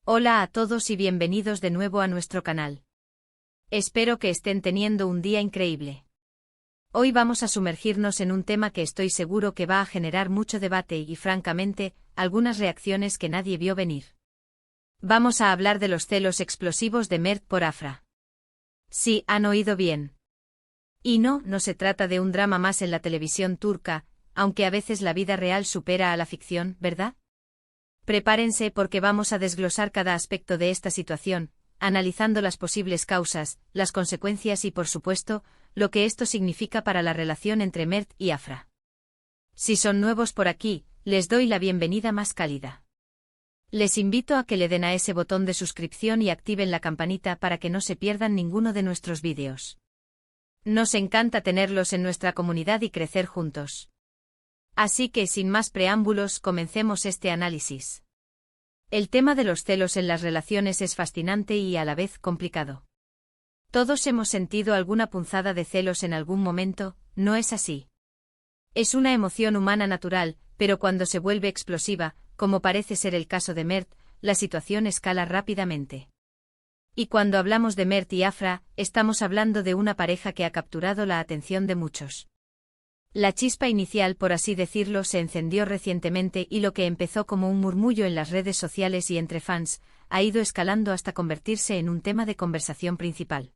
Hola a todos y bienvenidos de nuevo a nuestro canal. Espero que estén teniendo un día increíble. Hoy vamos a sumergirnos en un tema que estoy seguro que va a generar mucho debate y, francamente, algunas reacciones que nadie vio venir. Vamos a hablar de los celos explosivos de Mert por Afra. Sí, han oído bien. Y no se trata de un drama más en la televisión turca, aunque a veces la vida real supera a la ficción, ¿verdad? Prepárense porque vamos a desglosar cada aspecto de esta situación, analizando las posibles causas, las consecuencias y, por supuesto, lo que esto significa para la relación entre Mert y Afra. Si son nuevos por aquí, les doy la bienvenida más cálida. Les invito a que le den a ese botón de suscripción y activen la campanita para que no se pierdan ninguno de nuestros vídeos. Nos encanta tenerlos en nuestra comunidad y crecer juntos. Así que, sin más preámbulos, comencemos este análisis. El tema de los celos en las relaciones es fascinante y a la vez complicado. Todos hemos sentido alguna punzada de celos en algún momento, ¿no es así? Es una emoción humana natural, pero cuando se vuelve explosiva, como parece ser el caso de Mert, la situación escala rápidamente. Y cuando hablamos de Mert y Afra, estamos hablando de una pareja que ha capturado la atención de muchos. La chispa inicial, por así decirlo, se encendió recientemente y lo que empezó como un murmullo en las redes sociales y entre fans, ha ido escalando hasta convertirse en un tema de conversación principal.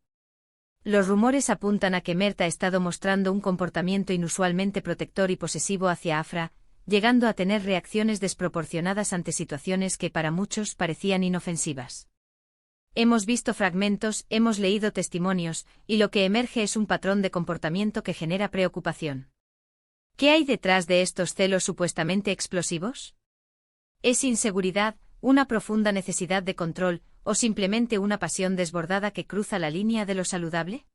Los rumores apuntan a que Mert ha estado mostrando un comportamiento inusualmente protector y posesivo hacia Afra, llegando a tener reacciones desproporcionadas ante situaciones que para muchos parecían inofensivas. Hemos visto fragmentos, hemos leído testimonios, y lo que emerge es un patrón de comportamiento que genera preocupación. ¿Qué hay detrás de estos celos supuestamente explosivos? ¿Es inseguridad, una profunda necesidad de control, o simplemente una pasión desbordada que cruza la línea de lo saludable?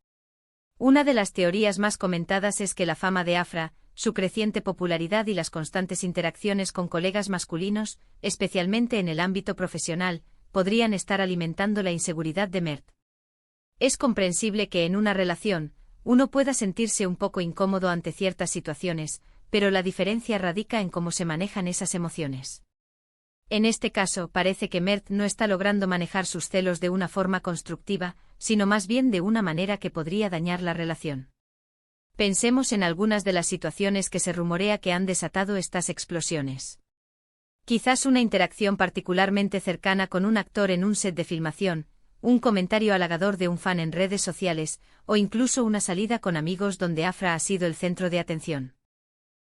Una de las teorías más comentadas es que la fama de Afra, su creciente popularidad y las constantes interacciones con colegas masculinos, especialmente en el ámbito profesional, podrían estar alimentando la inseguridad de Mert. Es comprensible que en una relación, uno pueda sentirse un poco incómodo ante ciertas situaciones, pero la diferencia radica en cómo se manejan esas emociones. En este caso, parece que Mert no está logrando manejar sus celos de una forma constructiva, sino más bien de una manera que podría dañar la relación. Pensemos en algunas de las situaciones que se rumorea que han desatado estas explosiones. Quizás una interacción particularmente cercana con un actor en un set de filmación, un comentario halagador de un fan en redes sociales, o incluso una salida con amigos donde Afra ha sido el centro de atención.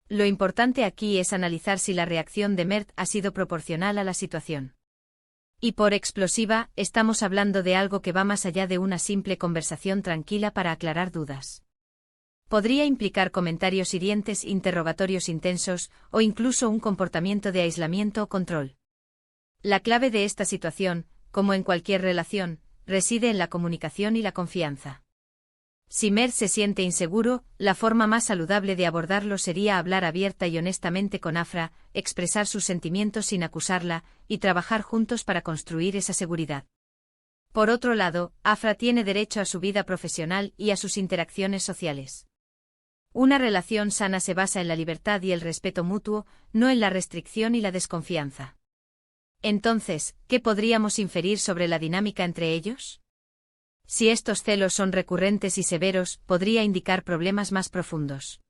Lo importante aquí es analizar si la reacción de Mert ha sido proporcional a la situación. Y por explosiva, estamos hablando de algo que va más allá de una simple conversación tranquila para aclarar dudas. Podría implicar comentarios hirientes, interrogatorios intensos, o incluso un comportamiento de aislamiento o control. La clave de esta situación, como en cualquier relación, reside en la comunicación y la confianza. Si Mert se siente inseguro, la forma más saludable de abordarlo sería hablar abierta y honestamente con Afra, expresar sus sentimientos sin acusarla, y trabajar juntos para construir esa seguridad. Por otro lado, Afra tiene derecho a su vida profesional y a sus interacciones sociales. Una relación sana se basa en la libertad y el respeto mutuo, no en la restricción y la desconfianza. Entonces, ¿qué podríamos inferir sobre la dinámica entre ellos? Si estos celos son recurrentes y severos, podría indicar problemas más profundos.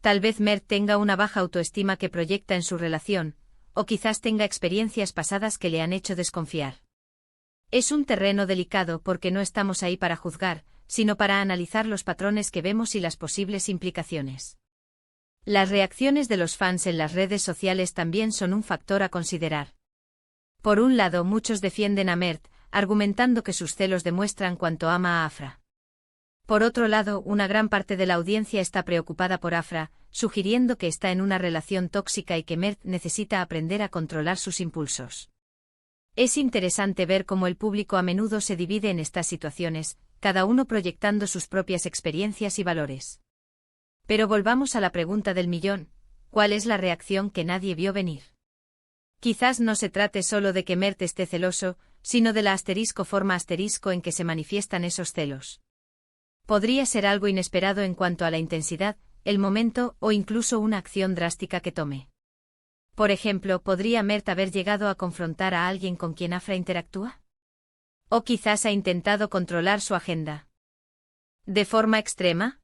Tal vez Mert tenga una baja autoestima que proyecta en su relación, o quizás tenga experiencias pasadas que le han hecho desconfiar. Es un terreno delicado porque no estamos ahí para juzgar, sino para analizar los patrones que vemos y las posibles implicaciones. Las reacciones de los fans en las redes sociales también son un factor a considerar. Por un lado, muchos defienden a Mert, argumentando que sus celos demuestran cuánto ama a Afra. Por otro lado, una gran parte de la audiencia está preocupada por Afra, sugiriendo que está en una relación tóxica y que Mert necesita aprender a controlar sus impulsos. Es interesante ver cómo el público a menudo se divide en estas situaciones, cada uno proyectando sus propias experiencias y valores. Pero volvamos a la pregunta del millón, ¿cuál es la reacción que nadie vio venir? Quizás no se trate solo de que Mert esté celoso, sino de la forma en que se manifiestan esos celos. Podría ser algo inesperado en cuanto a la intensidad, el momento o incluso una acción drástica que tome. Por ejemplo, ¿podría Mert haber llegado a confrontar a alguien con quien Afra interactúa? ¿O quizás ha intentado controlar su agenda? ¿De forma extrema?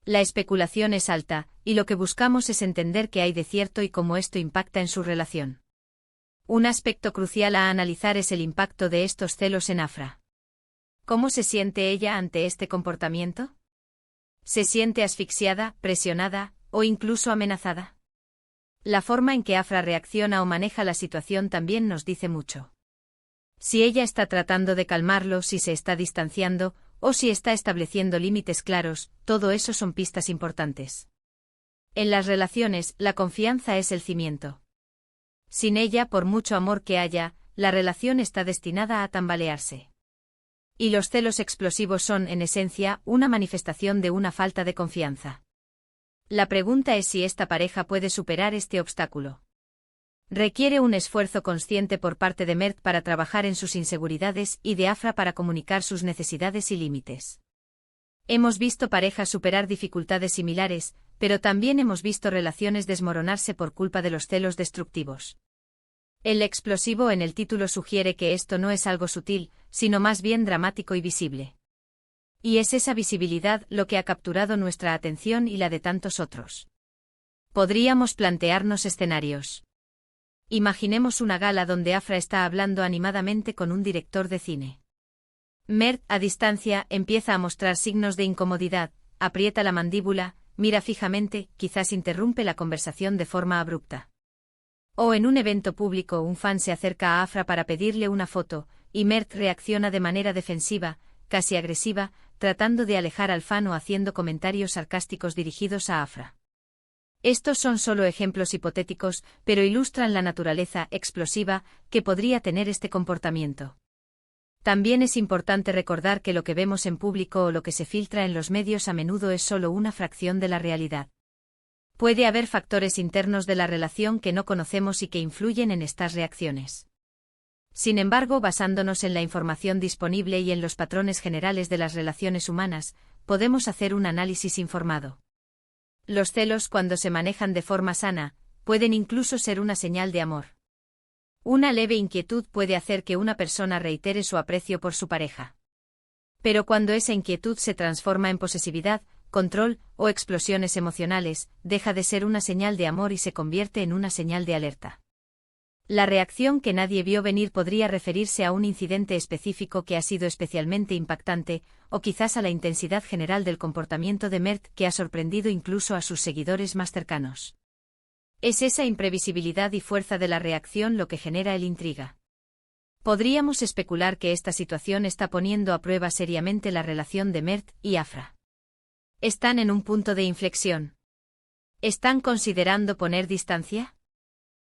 La especulación es alta, y lo que buscamos es entender qué hay de cierto y cómo esto impacta en su relación. Un aspecto crucial a analizar es el impacto de estos celos en Afra. ¿Cómo se siente ella ante este comportamiento? ¿Se siente asfixiada, presionada, o incluso amenazada? La forma en que Afra reacciona o maneja la situación también nos dice mucho. Si ella está tratando de calmarlo, si se está distanciando, o si está estableciendo límites claros, todo eso son pistas importantes. En las relaciones, la confianza es el cimiento. Sin ella, por mucho amor que haya, la relación está destinada a tambalearse. Y los celos explosivos son, en esencia, una manifestación de una falta de confianza. La pregunta es si esta pareja puede superar este obstáculo. Requiere un esfuerzo consciente por parte de Mert para trabajar en sus inseguridades y de Afra para comunicar sus necesidades y límites. Hemos visto parejas superar dificultades similares, pero también hemos visto relaciones desmoronarse por culpa de los celos destructivos. El explosivo en el título sugiere que esto no es algo sutil, sino más bien dramático y visible. Y es esa visibilidad lo que ha capturado nuestra atención y la de tantos otros. Podríamos plantearnos escenarios. Imaginemos una gala donde Afra está hablando animadamente con un director de cine. Mert, a distancia, empieza a mostrar signos de incomodidad, aprieta la mandíbula, mira fijamente, quizás interrumpe la conversación de forma abrupta. O en un evento público un fan se acerca a Afra para pedirle una foto, y Mert reacciona de manera defensiva, casi agresiva, tratando de alejar al fan o haciendo comentarios sarcásticos dirigidos a Afra. Estos son solo ejemplos hipotéticos, pero ilustran la naturaleza explosiva que podría tener este comportamiento. También es importante recordar que lo que vemos en público o lo que se filtra en los medios a menudo es solo una fracción de la realidad. Puede haber factores internos de la relación que no conocemos y que influyen en estas reacciones. Sin embargo, basándonos en la información disponible y en los patrones generales de las relaciones humanas, podemos hacer un análisis informado. Los celos, cuando se manejan de forma sana, pueden incluso ser una señal de amor. Una leve inquietud puede hacer que una persona reitere su aprecio por su pareja. Pero cuando esa inquietud se transforma en posesividad, control o explosiones emocionales, deja de ser una señal de amor y se convierte en una señal de alerta. La reacción que nadie vio venir podría referirse a un incidente específico que ha sido especialmente impactante, o quizás a la intensidad general del comportamiento de Mert que ha sorprendido incluso a sus seguidores más cercanos. Es esa imprevisibilidad y fuerza de la reacción lo que genera el intriga. Podríamos especular que esta situación está poniendo a prueba seriamente la relación de Mert y Afra. ¿Están en un punto de inflexión? ¿Están considerando poner distancia?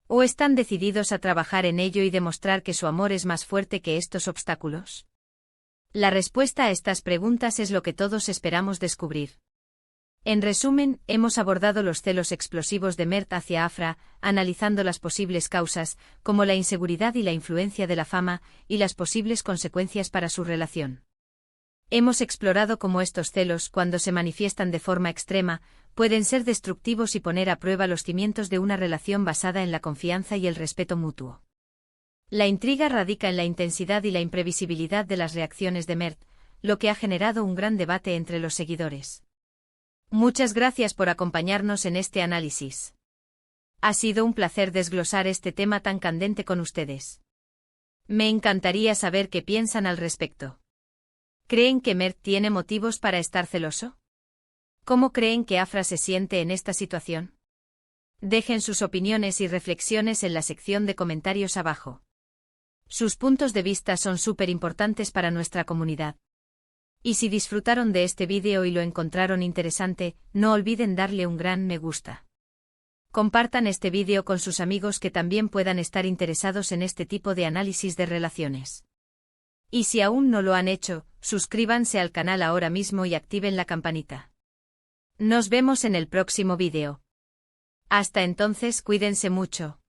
¿O están decididos a trabajar en ello y demostrar que su amor es más fuerte que estos obstáculos? La respuesta a estas preguntas es lo que todos esperamos descubrir. En resumen, hemos abordado los celos explosivos de Mert hacia Afra, analizando las posibles causas, como la inseguridad y la influencia de la fama, y las posibles consecuencias para su relación. Hemos explorado cómo estos celos, cuando se manifiestan de forma extrema, pueden ser destructivos y poner a prueba los cimientos de una relación basada en la confianza y el respeto mutuo. La intriga radica en la intensidad y la imprevisibilidad de las reacciones de Mert, lo que ha generado un gran debate entre los seguidores. Muchas gracias por acompañarnos en este análisis. Ha sido un placer desglosar este tema tan candente con ustedes. Me encantaría saber qué piensan al respecto. ¿Creen que Mert tiene motivos para estar celoso? ¿Cómo creen que Afra se siente en esta situación? Dejen sus opiniones y reflexiones en la sección de comentarios abajo. Sus puntos de vista son súper importantes para nuestra comunidad. Y si disfrutaron de este vídeo y lo encontraron interesante, no olviden darle un gran me gusta. Compartan este vídeo con sus amigos que también puedan estar interesados en este tipo de análisis de relaciones. Y si aún no lo han hecho, suscríbanse al canal ahora mismo y activen la campanita. Nos vemos en el próximo vídeo. Hasta entonces, cuídense mucho.